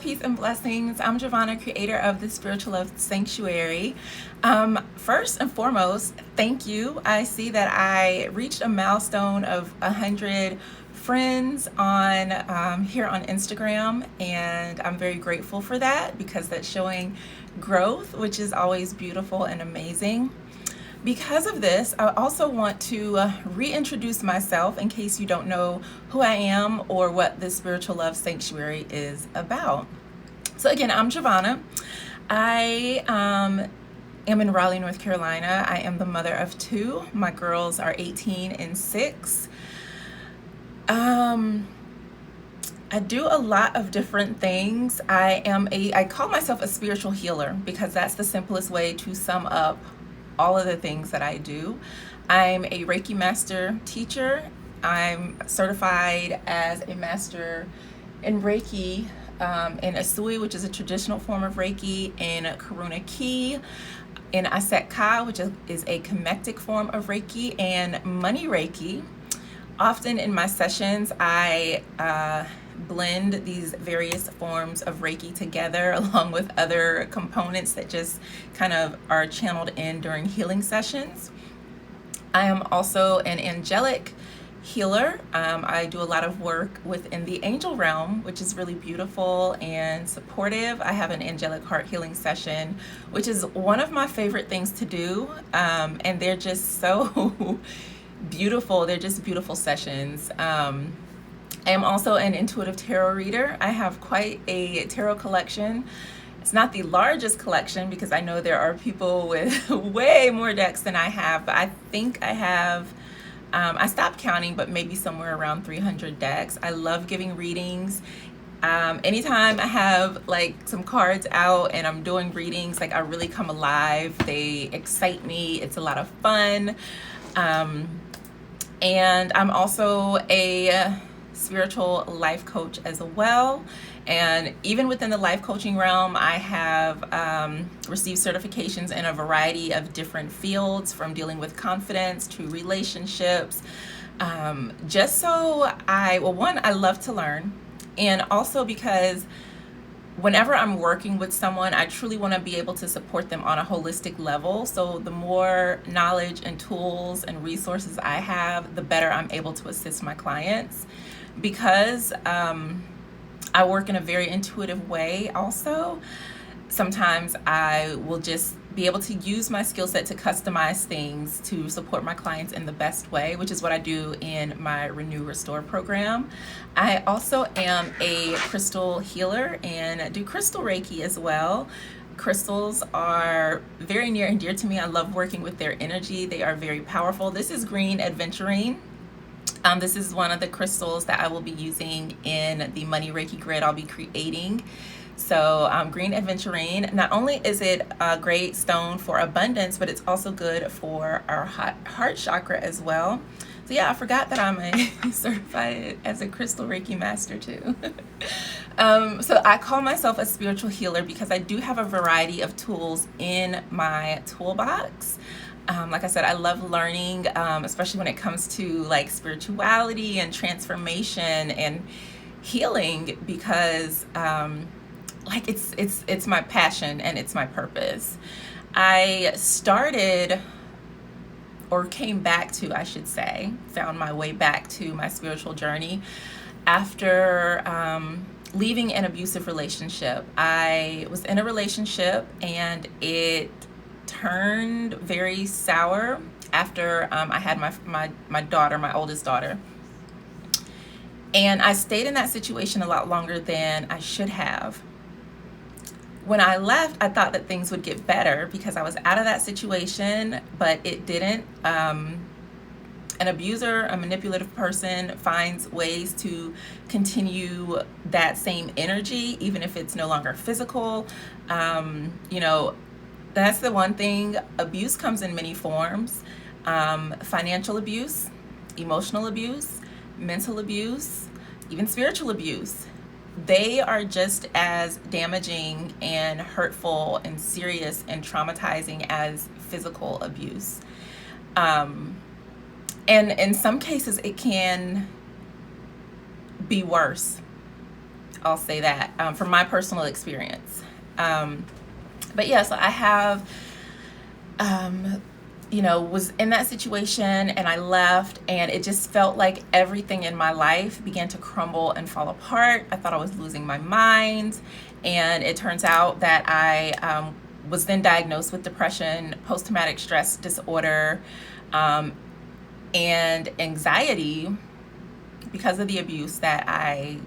Peace and blessings. I'm Jovhannah, creator of the Spiritual Love Sanctuary. First and foremost, thank you. I see that I reached a milestone of 100 friends on here on Instagram, and I'm very grateful for that because that's showing growth, which is always beautiful and amazing. Because of this, I also want to reintroduce myself in case you don't know who I am or what the Spiritual Love Sanctuary is about. So again, I'm Jovhannah. I am in Raleigh, North Carolina. I am the mother of two. My girls are 18 and 6. I do a lot of different things. I call myself a spiritual healer because that's the simplest way to sum up all of the things that I do. I'm a Reiki master teacher. I'm certified as a master in Reiki, in Asui, which is a traditional form of Reiki, in Karuna Ki, in Aset Ka, which is a comectic form of Reiki, and Money Reiki. Often in my sessions, I blend these various forms of Reiki together along with other components that just kind of are channeled in during healing sessions. I am also an angelic healer. I do a lot of work within the angel realm, which is really beautiful and supportive. I have an angelic heart healing session, which is one of my favorite things to do, and they're just so beautiful. They're just beautiful sessions. I am also an intuitive tarot reader. I have quite a tarot collection. It's not the largest collection because I know there are people with way more decks than I have, but I think I have, I stopped counting, but maybe somewhere around 300 decks. I love giving readings. Anytime I have like some cards out and I'm doing readings, like I really come alive. They excite me. It's a lot of fun. And I'm also a spiritual life coach as well, and even within the life coaching realm, I have received certifications in a variety of different fields, from dealing with confidence to relationships, just so I love to learn, and also because whenever I'm working with someone, I truly want to be able to support them on a holistic level. So the more knowledge and tools and resources I have, the better I'm able to assist my clients. Because I work in a very intuitive way also, sometimes I will just be able to use my skill set to customize things to support my clients in the best way, which is what I do in my Renew Restore program. I also am a crystal healer and do crystal Reiki as well. Crystals are very near and dear to me. I love working with their energy. They are very powerful. This is green aventurine. This is one of the crystals that I will be using in the Money Reiki grid I'll be creating. So green aventurine, not only is it a great stone for abundance, but it's also good for our heart chakra as well. So yeah, I forgot that I'm certified as a crystal Reiki master too. So I call myself a spiritual healer because I do have a variety of tools in my toolbox. Like I said, I love learning, especially when it comes to like spirituality and transformation and healing, because like it's my passion and it's my purpose. I started, or came back to, I should say, found my way back to my spiritual journey after leaving an abusive relationship. I was in a relationship and it turned very sour after I had my daughter, my oldest daughter. And I stayed in that situation a lot longer than I should have. When I left, I thought that things would get better because I was out of that situation, but it didn't. An abuser, a manipulative person, finds ways to continue that same energy, even if it's no longer physical. That's the one thing. Abuse comes in many forms. Financial abuse, emotional abuse, mental abuse, even spiritual abuse. They are just as damaging and hurtful and serious and traumatizing as physical abuse. And in some cases, it can be worse. I'll say that from my personal experience. But yeah, so I have, was in that situation and I left, and it just felt like everything in my life began to crumble and fall apart. I thought I was losing my mind. And it turns out that I was then diagnosed with depression, post-traumatic stress disorder, and anxiety because of the abuse that I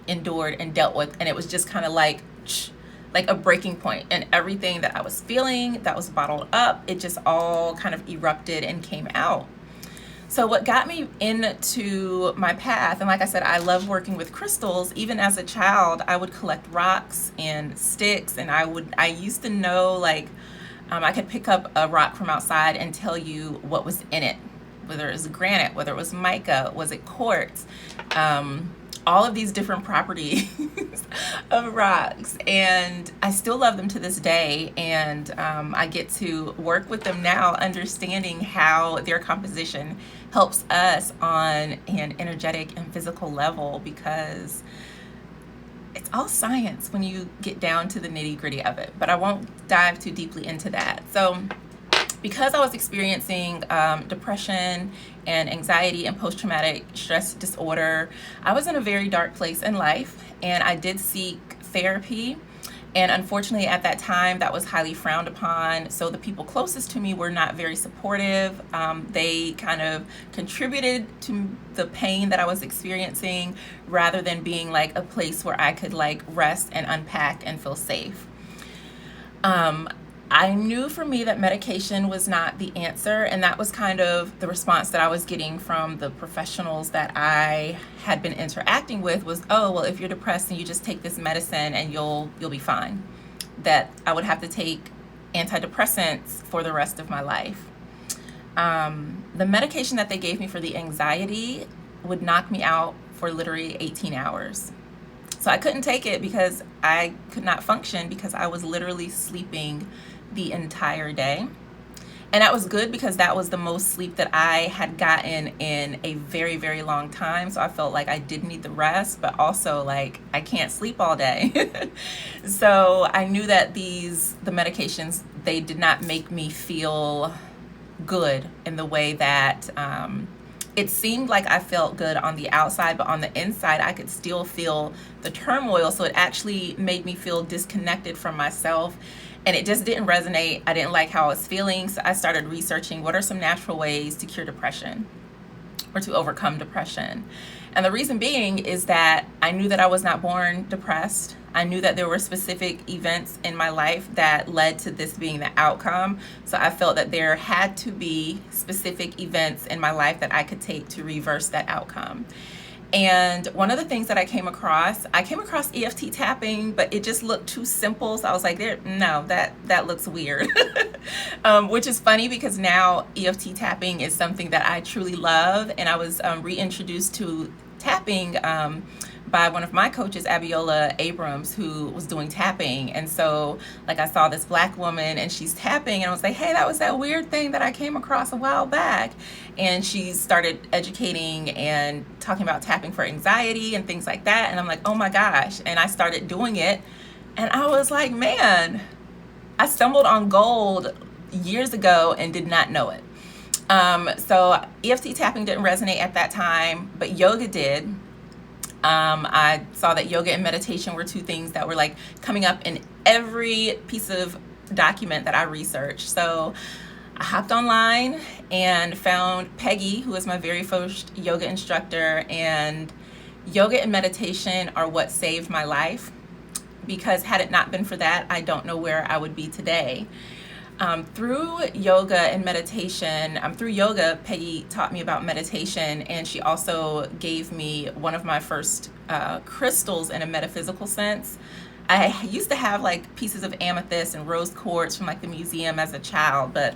endured and dealt with. And it was just kind of like a breaking point, and everything that I was feeling that was bottled up, it just all kind of erupted and came out. So what got me into my path, and like I said, I love working with crystals. Even as a child, I would collect rocks and sticks, and I used to know, like, I could pick up a rock from outside and tell you what was in it, whether it was granite, whether it was mica, was it quartz, all of these different properties of rocks, and I still love them to this day. And I get to work with them now, understanding how their composition helps us on an energetic and physical level, because it's all science when you get down to the nitty-gritty of it. But I won't dive too deeply into that. So because I was experiencing depression and anxiety and post-traumatic stress disorder, I was in a very dark place in life, and I did seek therapy. And unfortunately, at that time, that was highly frowned upon. So the people closest to me were not very supportive. They kind of contributed to the pain that I was experiencing, rather than being like a place where I could like rest and unpack and feel safe. I knew for me that medication was not the answer, and that was kind of the response that I was getting from the professionals that I had been interacting with was, oh, well, if you're depressed, and you just take this medicine and you'll be fine. That I would have to take antidepressants for the rest of my life. The medication that they gave me for the anxiety would knock me out for literally 18 hours. So I couldn't take it because I could not function, because I was literally sleeping the entire day. And that was good, because that was the most sleep that I had gotten in a very, very long time. So I felt like I did need the rest, but also like I can't sleep all day. So I knew that the medications, they did not make me feel good in the way that it seemed like I felt good on the outside, but on the inside, I could still feel the turmoil. So it actually made me feel disconnected from myself, and it just didn't resonate. I didn't like how I was feeling. So I started researching what are some natural ways to cure depression or to overcome depression. And the reason being is that I knew that I was not born depressed. I knew that there were specific events in my life that led to this being the outcome. So I felt that there had to be specific events in my life that I could take to reverse that outcome. And one of the things that I came across EFT tapping, but it just looked too simple. So I was like, no, that looks weird. Which is funny, because now EFT tapping is something that I truly love. And I was reintroduced to tapping by one of my coaches, Abiola Abrams, who was doing tapping. And so like I saw this Black woman and she's tapping, and I was like, hey, that was that weird thing that I came across a while back. And she started educating and talking about tapping for anxiety and things like that. And I'm like, oh my gosh. And I started doing it, and I was like, man, I stumbled on gold years ago and did not know it. So EFT tapping didn't resonate at that time, but yoga did. I saw that yoga and meditation were two things that were like coming up in every piece of document that I researched. So I hopped online and found Peggy, who was my very first yoga instructor, and yoga and meditation are what saved my life, because had it not been for that, I don't know where I would be today. Through yoga and meditation, through yoga, Peggy taught me about meditation, and she also gave me one of my first crystals in a metaphysical sense. I used to have like pieces of amethyst and rose quartz from like the museum as a child, but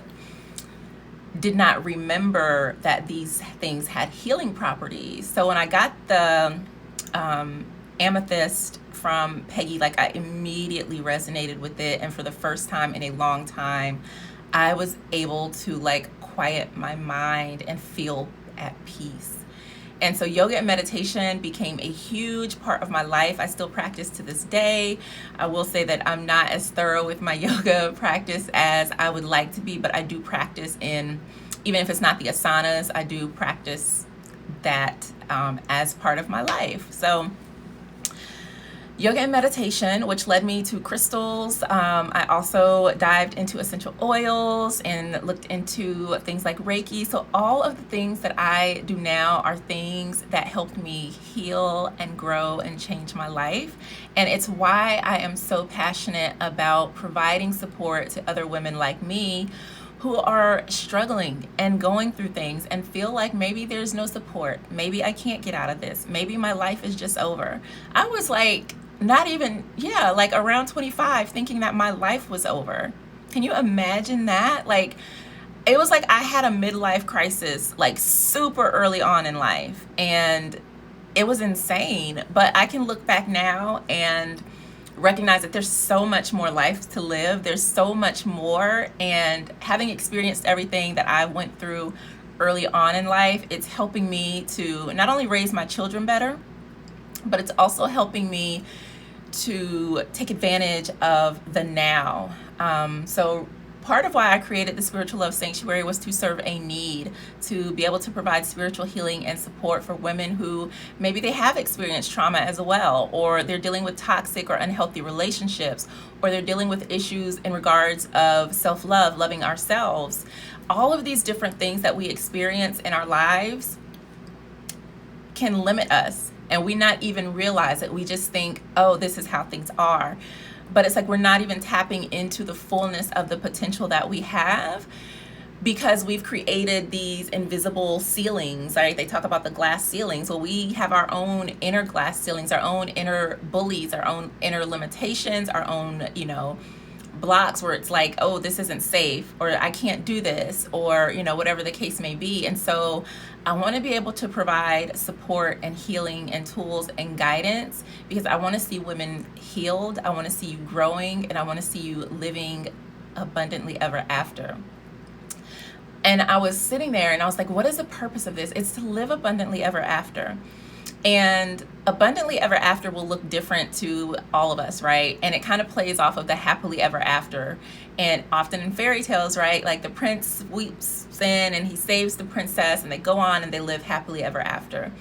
did not remember that these things had healing properties. So when I got the amethyst from Peggy, like I immediately resonated with it, and for the first time in a long time, I was able to like quiet my mind and feel at peace. And so yoga and meditation became a huge part of my life. I still practice to this day. I will say that I'm not as thorough with my yoga practice as I would like to be, but I do practice in, even if it's not the asanas, I do practice that as part of my life. So yoga and meditation, which led me to crystals. I also dived into essential oils and looked into things like Reiki. So all of the things that I do now are things that helped me heal and grow and change my life. And it's why I am so passionate about providing support to other women like me who are struggling and going through things and feel like maybe there's no support. Maybe I can't get out of this. Maybe my life is just over. I was like, not even, like around 25, thinking that my life was over. Can you imagine that? Like, it was like I had a midlife crisis, like super early on in life. And it was insane. But I can look back now and recognize that there's so much more life to live. There's so much more. And having experienced everything that I went through early on in life, it's helping me to not only raise my children better, but it's also helping me to take advantage of the now. So part of why I created the Spiritual Love Sanctuary was to serve a need, to be able to provide spiritual healing and support for women who maybe they have experienced trauma as well, or they're dealing with toxic or unhealthy relationships, or they're dealing with issues in regards of self-love, loving ourselves. All of these different things that we experience in our lives can limit us, and we not even realize it. We just think, oh, this is how things are. But it's like we're not even tapping into the fullness of the potential that we have, because we've created these invisible ceilings, right? They talk about the glass ceilings. Well, we have our own inner glass ceilings, our own inner bullies, our own inner limitations, our own, blocks where it's like, oh, this isn't safe, or I can't do this, or, whatever the case may be. And so I want to be able to provide support and healing and tools and guidance, because I want to see women healed. I want to see you growing, and I want to see you living abundantly ever after. And I was sitting there and I was like, what is the purpose of this? It's to live abundantly ever after. And abundantly ever after will look different to all of us, right? And it kind of plays off of the happily ever after. And often in fairy tales, right, like the prince sweeps in and he saves the princess, and they go on and they live happily ever after.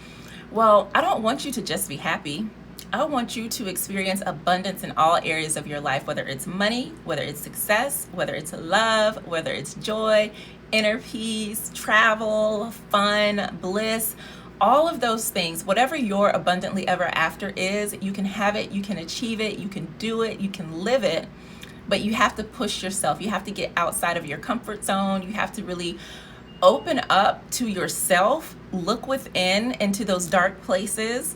Well, I don't want you to just be happy. I want you to experience abundance in all areas of your life, whether it's money, whether it's success, whether it's love, whether it's joy, inner peace, travel, fun, bliss. All of those things, whatever your abundantly ever after is, you can have it, you can achieve it, you can do it, you can live it, but you have to push yourself. You have to get outside of your comfort zone. You have to really open up to yourself, look within into those dark places,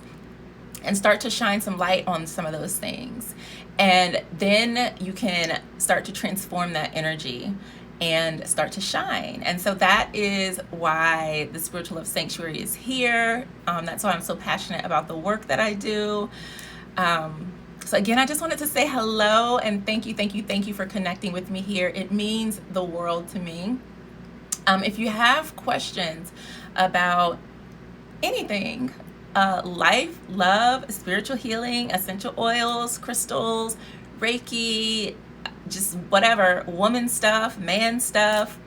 and start to shine some light on some of those things. And then you can start to transform that energy and start to shine. And so that is why the Spiritual Love Sanctuary is here. That's why I'm so passionate about the work that I do. So again, I just wanted to say hello and thank you for connecting with me here. It means the world to me. If you have questions about anything, life, love, spiritual healing, essential oils, crystals, Reiki, just whatever, woman stuff, man stuff,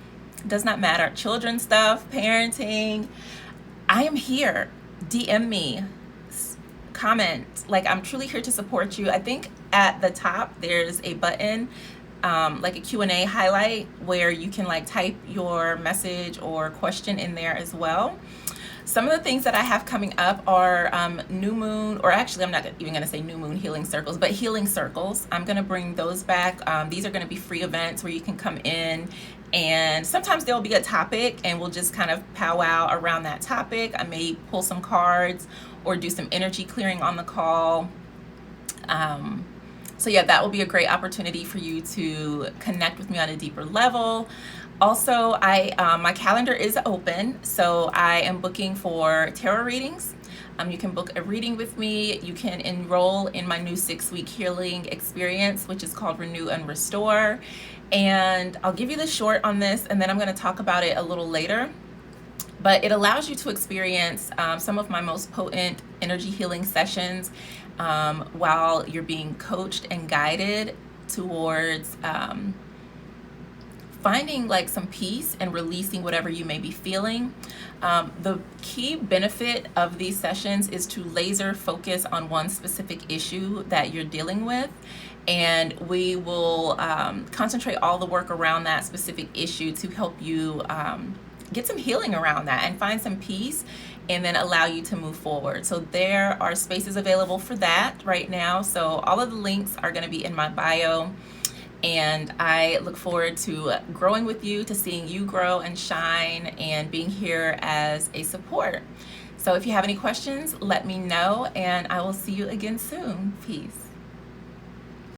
does not matter, children stuff, parenting, I am here. DM me, comment, like I'm truly here to support you. I think at the top there's a button, like a Q&A highlight, where you can like type your message or question in there as well. Some of the things that I have coming up are new moon, or actually I'm not even going to say new moon healing circles, but healing circles. I'm going to bring those back. These are going to be free events where you can come in, and sometimes there'll be a topic and we'll just kind of powwow around that topic. I may pull some cards or do some energy clearing on the call. So yeah, that will be a great opportunity for you to connect with me on a deeper level. Also, my calendar is open, so I am booking for tarot readings. You can book a reading with me. You can enroll in my new 6-week healing experience, which is called Renew and Restore. And I'll give you the short on this, and then I'm going to talk about it a little later. But it allows you to experience some of my most potent energy healing sessions while you're being coached and guided towards finding like some peace and releasing whatever you may be feeling. The key benefit of these sessions is to laser focus on one specific issue that you're dealing with, and we will concentrate all the work around that specific issue to help you get some healing around that and find some peace, and then allow you to move forward. So there are spaces available for that right now. So all of the links are going to be in my bio. And I look forward to growing with you, to seeing you grow and shine, and being here as a support. So if you have any questions, let me know, and I will see you again soon. Peace.